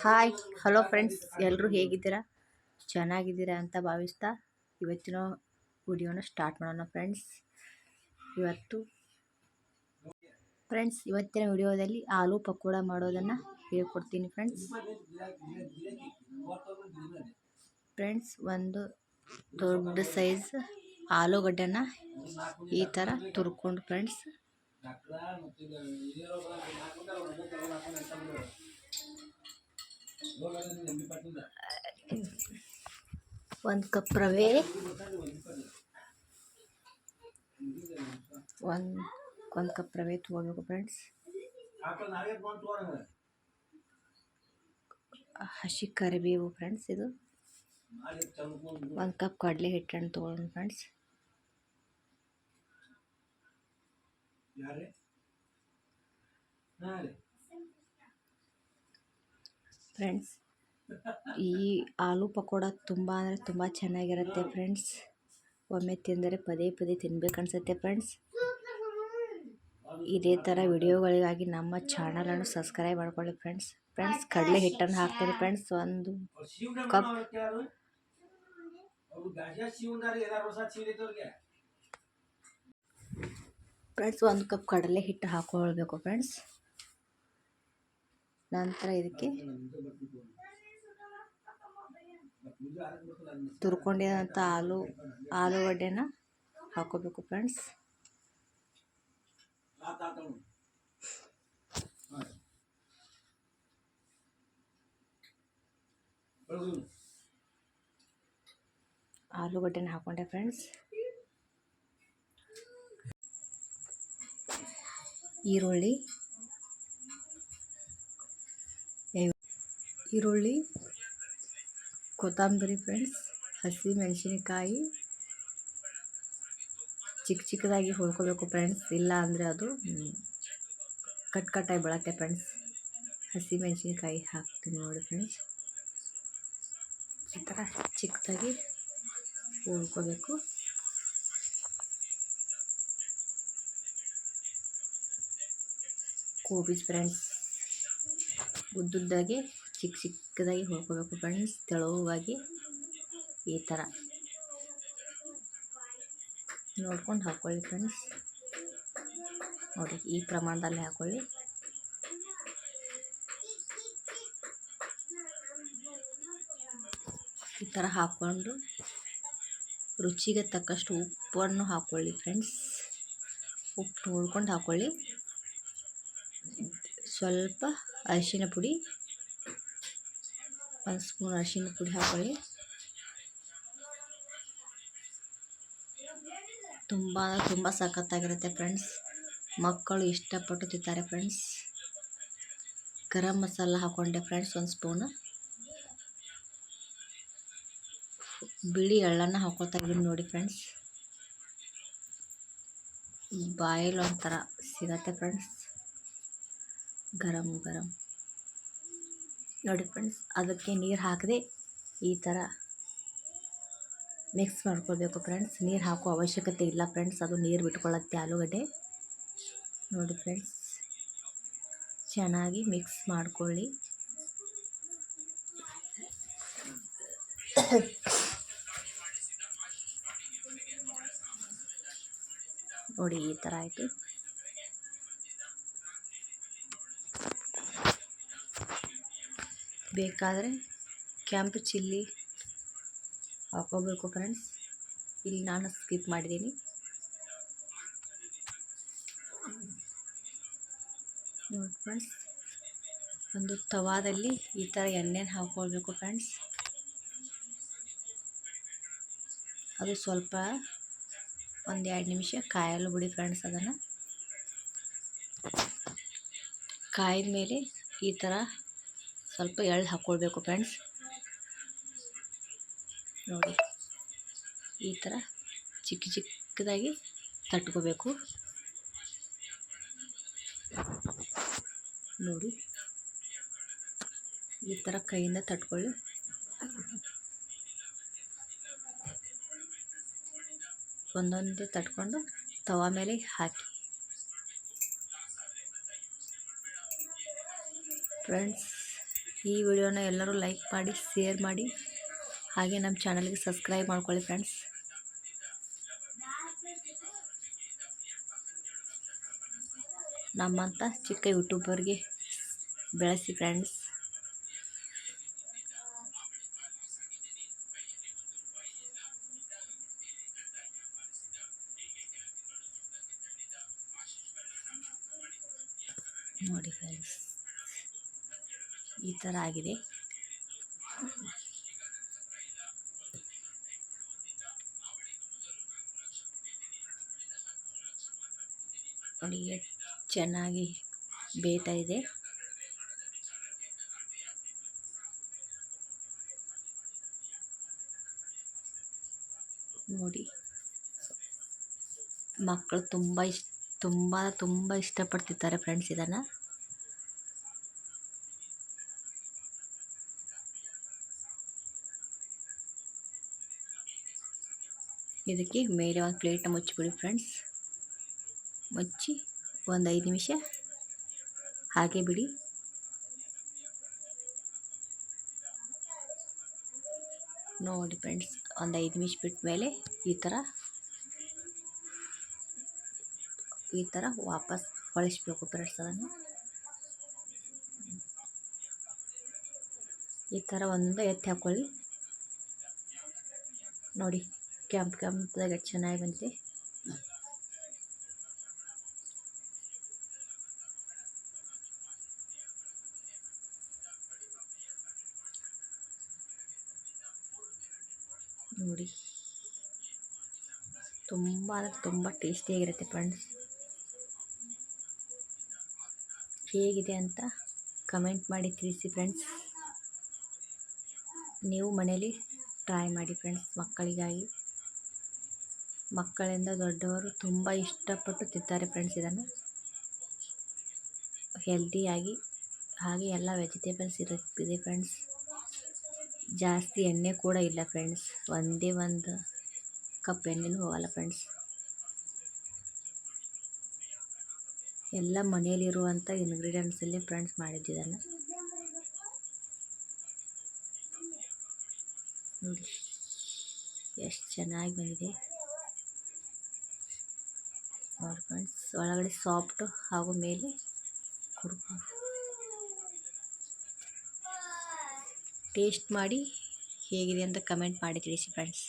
Hi hello friends, ಎಲ್ಲರೂ ಹೇಗಿದ್ದೀರಾ? ಚೆನ್ನಾಗಿದ್ದೀರಾ ಅಂತ ಭಾವಿಸ್ತಾ ಇವತ್ತಿನ ವಿಡಿಯೋನ ಸ್ಟಾರ್ಟ್ ಮಾಡೋಣ ಇವತ್ತಿನ ವಿಡಿಯೋದಲ್ಲಿ ಆಲೂ ಪಕೋಡ ಮಾಡೋದನ್ನು ಹೇಳ್ಕೊಡ್ತೀನಿ ಫ್ರೆಂಡ್ಸ್. ಒಂದು ದೊಡ್ಡ ಸೈಜ್ ಆಲೂಗಡ್ಡೆನ ಈ ಥರ ತುರ್ಕೊಂಡು ಫ್ರೆಂಡ್ಸ್, ಒಂದು ಕಪ್ ರವೆ, ಒಂದು ಕಪ್ ರವೆ ತೊಗೊಳ್ಬೇಕು ಫ್ರೆಂಡ್ಸ್. ಹಸಿ ಕರಿಬೇವು ಫ್ರೆಂಡ್ಸ್, ಇದು ಒಂದು ಕಪ್ ಕಡಲೆ ಹಿಟ್ಟನ್ನು ತೊಗೊಳ್ಳೋಣ ಫ್ರೆಂಡ್ಸ್. ಈ ಆಲೂ ಪಕೋಡ ತುಂಬ ಅಂದರೆ ತುಂಬ ಚೆನ್ನಾಗಿರುತ್ತೆ ಫ್ರೆಂಡ್ಸ್. ಒಮ್ಮೆ ತಿಂದರೆ ಪದೇ ಪದೇ ತಿನ್ಬೇಕನ್ಸುತ್ತೆ ಫ್ರೆಂಡ್ಸ್. ಇದೇ ಥರ ವಿಡಿಯೋಗಳಿಗಾಗಿ ನಮ್ಮ ಚಾನಲನ್ನು ಸಬ್ಸ್ಕ್ರೈಬ್ ಮಾಡ್ಕೊಳ್ಳಿ ಫ್ರೆಂಡ್ಸ್. ಕಡಲೆ ಹಿಟ್ಟನ್ನು ಹಾಕ್ತೀನಿ ಫ್ರೆಂಡ್ಸ್, ಒಂದು ಕಪ್. ಒಂದು ಕಪ್ ಕಡಲೆ ಹಿಟ್ಟು ಹಾಕೊಳ್ಬೇಕು ಫ್ರೆಂಡ್ಸ್. ನಂತರ ಇದಕ್ಕೆ ತುರ್ಕೊಂಡಿರೋಂಥ ಆಲೂಗಡ್ಡೆನ ಹಾಕೋಬೇಕು ಫ್ರೆಂಡ್ಸ್. ಆಲೂಗಡ್ಡೆನ ಹಾಕೊಂಡೆ ಫ್ರೆಂಡ್ಸ್. ಈರುಳ್ಳಿ, ಕೊತ್ತಂಬರಿ ಫ್ರೆಂಡ್ಸ್, ಹಸಿ ಮೆಣಸಿನಕಾಯಿ ಚಿಕ್ಕ ಚಿಕ್ಕದಾಗಿ ಹುರ್ಕೋಬೇಕು ಫ್ರೆಂಡ್ಸ್, ಇಲ್ಲ ಅಂದರೆ ಅದು ಕಟ್ಟಾಗಿ ಬೆಳತ್ತೆ ಫ್ರೆಂಡ್ಸ್. ಹಸಿ ಮೆಣಸಿನಕಾಯಿ ಹಾಕ್ತೀನಿ ನೋಡಿ ಫ್ರೆಂಡ್ಸ್, ಈ ಥರ ಚಿಕ್ಕದಾಗಿ ಹುರ್ಕೋಬೇಕು. ಕೋಬಿಸ್ ಫ್ರೆಂಡ್ಸ್, ಉದ್ದುದ್ದಾಗಿ ಚಿಕ್ಕದಾಗಿ ಹುರ್ಕೋಬೇಕು ಫ್ರೆಂಡ್ಸ್, ತೆಳುವಾಗಿ ಈ ಥರ ನೋಡ್ಕೊಂಡು ಹಾಕ್ಕೊಳ್ಳಿ ಫ್ರೆಂಡ್ಸ್. ನೋಡಿ, ಈ ಪ್ರಮಾಣದಲ್ಲಿ ಹಾಕ್ಕೊಳ್ಳಿ. ಈ ಥರ ಹಾಕ್ಕೊಂಡು ರುಚಿಗೆ ತಕ್ಕಷ್ಟು ಉಪ್ಪನ್ನು ಹಾಕ್ಕೊಳ್ಳಿ ಫ್ರೆಂಡ್ಸ್. ಉಪ್ಪು ನೋಡ್ಕೊಂಡು ಹಾಕ್ಕೊಳ್ಳಿ. ಸ್ವಲ್ಪ ಅರಿಶಿನ ಪುಡಿ, 1 ಸ್ಪೂನ್ ಅರಿಶಿನ ಪುಡಿ ಹಾಕ್ಕೊಳ್ಳಿ. ತುಂಬ ಸಖತ್ತಾಗಿರುತ್ತೆ ಫ್ರೆಂಡ್ಸ್, ಮಕ್ಕಳು ಇಷ್ಟಪಟ್ಟು ತಿಂತಾರೆ friends. Garam masala ಹಾಕ್ಕೊಂಡೆ friends, 1 spoon. ಬಿಳಿ ಎಳ್ಳನ್ನು ಹಾಕ್ಕೊಳ್ತಾ ಇದ್ದೀನಿ ನೋಡಿ ಫ್ರೆಂಡ್ಸ್. ಬಾಯಲ್ಲಿ ಒಂಥರ ಸಿಗತ್ತೆ ಫ್ರೆಂಡ್ಸ್, ಗರಂ ನೋಡಿ ಫ್ರೆಂಡ್ಸ್. ಅದಕ್ಕೆ ನೀರು ಹಾಕದೆ ಈ ಥರ ಮಿಕ್ಸ್ ಮಾಡ್ಕೊಳ್ಬೇಕು ಫ್ರೆಂಡ್ಸ್. ನೀರು ಹಾಕೋ ಅವಶ್ಯಕತೆ ಇಲ್ಲ ಫ್ರೆಂಡ್ಸ್, ಅದು ನೀರು ಬಿಟ್ಕೊಳ್ಳುತ್ತೆ ಆಲೂಗಡ್ಡೆ. ನೋಡಿ ಫ್ರೆಂಡ್ಸ್, ಚೆನ್ನಾಗಿ ಮಿಕ್ಸ್ ಮಾಡ್ಕೊಳ್ಳಿ. ನೋಡಿ, ಈ ಥರ ಆಯಿತು. ಬೇಕಾದರೆ ಕೆಂಪು ಚಿಲ್ಲಿ ಹಾಕೋಬೇಕು ಫ್ರೆಂಡ್ಸ್, ಇಲ್ಲಿ ನಾನು ಸ್ಕಿಪ್ ಮಾಡಿದ್ದೀನಿ. ನೋಡಿ ಫ್ರೆಂಡ್ಸ್, ಒಂದು ತವಾದಲ್ಲಿ ಈ ಥರ ಎಣ್ಣೆನ ಹಾಕ್ಕೊಳ್ಬೇಕು ಫ್ರೆಂಡ್ಸ್. ಅದು ಸ್ವಲ್ಪ 1-2 ನಿಮಿಷ ಕಾಯಲು ಬಿಡಿ ಫ್ರೆಂಡ್ಸ್. ಅದನ್ನು ಕಾಯಿದ ಮೇಲೆ ಈ ಥರ ಸ್ವಲ್ಪ ಎಳ್ಳು ಹಾಕ್ಕೊಳ್ಬೇಕು ಫ್ರೆಂಡ್ಸ್. ನೋಡಿ, ಈ ಥರ ಚಿಕ್ಕದಾಗಿ ತಟ್ಕೋಬೇಕು. ನೋಡಿ, ಈ ಥರ ಕೈಯಿಂದ ತಟ್ಕೊಳ್ಳಿ. ಒಂದೊಂದೇ ತಟ್ಕೊಂಡು ತವಾ ಮೇಲೆ ಹಾಕಿ ಫ್ರೆಂಡ್ಸ್, ಈ ವಿಡಿಯೋನ ಎಲ್ಲರೂ ಲೈಕ್ ಮಾಡಿ, ಶೇರ್ ಮಾಡಿ, ಹಾಗೆ ನಮ್ಮ ಚಾನಲ್ಗೆ ಸಬ್ಸ್ಕ್ರೈಬ್ ಮಾಡ್ಕೊಳ್ಳಿ ಫ್ರೆಂಡ್ಸ್. ನಮ್ಮಂಥ ಚಿಕ್ಕ ಯೂಟ್ಯೂಬರ್ಗೆ ಬೆಳೆಸಿ ಫ್ರೆಂಡ್ಸ್. ನೋಡಿ ಫ್ರೆಂಡ್ಸ್, ಈ ಥರ ಆಗಿದೆ. ನೋಡಿ ಚೆನ್ನಾಗಿ ಬೇಯ್ತಾ ಇದೆ. ನೋಡಿ, ಮಕ್ಕಳು ತುಂಬ ಇಷ್ಟಪಡ್ತಿದ್ದಾರೆ ಫ್ರೆಂಡ್ಸ್ ಇದನ್ನು. ಇದಕ್ಕೆ ಮೇಲೆ ಒಂದು ಪ್ಲೇಟ್ನ ಮುಚ್ಚಿಬಿಡಿ ಫ್ರೆಂಡ್ಸ್. ಮುಚ್ಚಿ ಒಂದು 5 ನಿಮಿಷ ಹಾಗೆ ಬಿಡಿ. ನೋಡಿ ಫ್ರೆಂಡ್ಸ್, ಒಂದು 5 ನಿಮಿಷ ಬಿಟ್ಟ ಮೇಲೆ ಈ ಥರ ವಾಪಸ್ ಹೊಳಿಸ್ಬೇಕು ಫ್ರೆಂಡ್ಸ್. ಅದನ್ನು ಈ ಥರ ಒಂದೊಂದು ಎತ್ತಿ ಹಾಕ್ಕೊಳ್ಳಿ. ನೋಡಿ, ಕೆಂಪದಾಗ ಚೆನ್ನಾಗಿ ಬಂದಿದೆ. ನೋಡಿ, ತುಂಬ ಟೇಸ್ಟಿಯಾಗಿರುತ್ತೆ ಫ್ರೆಂಡ್ಸ್. ಹೇಗಿದೆ ಅಂತ ಕಮೆಂಟ್ ಮಾಡಿ ತಿಳಿಸಿ ಫ್ರೆಂಡ್ಸ್. ನೀವು ಮನೇಲಿ ಟ್ರೈ ಮಾಡಿ ಫ್ರೆಂಡ್ಸ್. ಮಕ್ಕಳಿಂದ ದೊಡ್ಡವರು ತುಂಬ ಇಷ್ಟಪಟ್ಟು ತಿಂತಾರೆ ಫ್ರೆಂಡ್ಸ್. ಇದನ್ನು ಹೆಲ್ದಿಯಾಗಿ, ಹಾಗೆ ಎಲ್ಲ ವೆಜಿಟೇಬಲ್ಸ್ ಇರುತ್ತೆ ಫ್ರೆಂಡ್ಸ್. ಜಾಸ್ತಿ ಎಣ್ಣೆ ಕೂಡ ಇಲ್ಲ ಫ್ರೆಂಡ್ಸ್. ಒಂದೇ ಒಂದು ಕಪ್ ಎಣ್ಣೆನೂ ಹೋಗಲ್ಲ ಫ್ರೆಂಡ್ಸ್. ಎಲ್ಲ ಮನೆಯಲ್ಲಿರುವಂಥ ಇಂಗ್ರೀಡಿಯೆಂಟ್ಸಲ್ಲಿ ಫ್ರೆಂಡ್ಸ್ ಮಾಡಿದ್ದಿದ್ದನ್ನು. ನೋಡಿ ಎಷ್ಟು ಚೆನ್ನಾಗಿ ಬಂದಿದೆ. ನೋಡಿ ಫ್ರೆಂಡ್ಸ್, ಒಳಗಡೆ ಸಾಫ್ಟ್ ಹಾಗೂ ಮೇಲೆ ಕುರುಕು. ಟೇಸ್ಟ್ ಮಾಡಿ ಹೇಗಿದೆ ಅಂತ ಕಮೆಂಟ್ ಮಾಡಿ ತಿಳಿಸಿ ಫ್ರೆಂಡ್ಸ್.